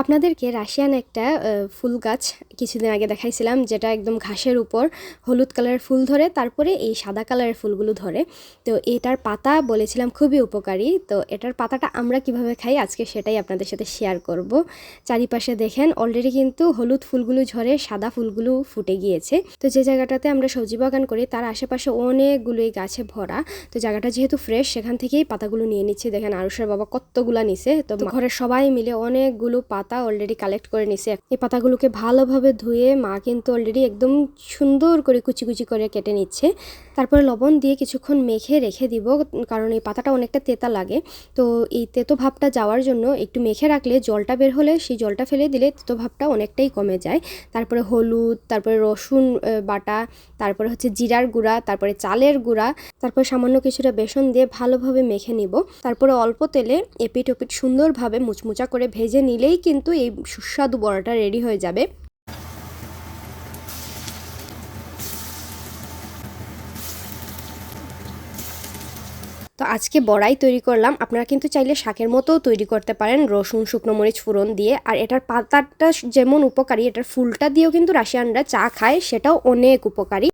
আপনাদেরকে রাশিয়ান একটা ফুল গাছ কিছুদিন আগে দেখাইছিলাম, যেটা একদম ঘাসের উপর হলুদ কালারের ফুল ধরে, তারপরে এই সাদা কালারের ফুলগুলো ধরে। তো এটার পাতা বলেছিলাম খুবই উপকারী। তো এটার পাতাটা আমরা কিভাবে খাই আজকে সেটাই আপনাদের সাথে শেয়ার করব। চারিপাশে দেখেন অলরেডি কিন্তু হলুদ ফুলগুলো ঝরে সাদা ফুলগুলো ফুটে গিয়েছে। তো যে জায়গাটাতে আমরা সবজি বাগান করি তার আশেপাশে অনেকগুলোই গাছে ভরা। তো জায়গাটা যেহেতু ফ্রেশ, সেখান থেকেই পাতাগুলো নিয়ে নিচ্ছে। দেখেন আরুষের বাবা কতগুলা নিছে। তো ঘরের সবাই মিলে অনেকগুলো পাতা অলরেডি কালেক্ট করে নিছে। এই পাতাগুলোকে ভালোভাবে ধুয়ে মা কিন্তু অলরেডি একদম সুন্দর করে কুচি কুচি করে কেটে নিচ্ছে। তারপরে লবণ দিয়ে কিছুক্ষণ মেখে রেখে দিব, কারণ এই পাতাটা অনেকটা তেতা লাগে। তো এই তেতো ভাবটা যাওয়ার জন্য একটু মেখে রাখলে জলটা বের হলে সেই জলটা ফেলে দিলে তেতো ভাবটা অনেকটাই কমে যায়। তারপরে হলুদ, তারপরে রসুন বাটা, তারপরে হচ্ছে জিরার গুঁড়া, তারপরে চালের গুঁড়া, তারপর সামান্য কিছুটা বেসন দিয়ে ভালোভাবে মেখে নিব। তারপরে অল্প তেলে এপিট ওপিট সুন্দরভাবে মুচমুচা করে ভেজে নিলেই কিন্তু এই সুস্বাদু বড়াটা রেডি হয়ে যাবে। তো আজকে বড়াই তৈরি করলাম। আপনারা কিন্তু চাইলে শাকের মতোও তৈরি করতে পারেন, রসুন শুকনো মরিচ ফোড়ন দিয়ে। আর এটার পাতাটা যেমন উপকারী, এটার ফুলটা দিয়েও কিন্তু রাশিয়ানরা চা খায়, সেটাও অনেক উপকারী।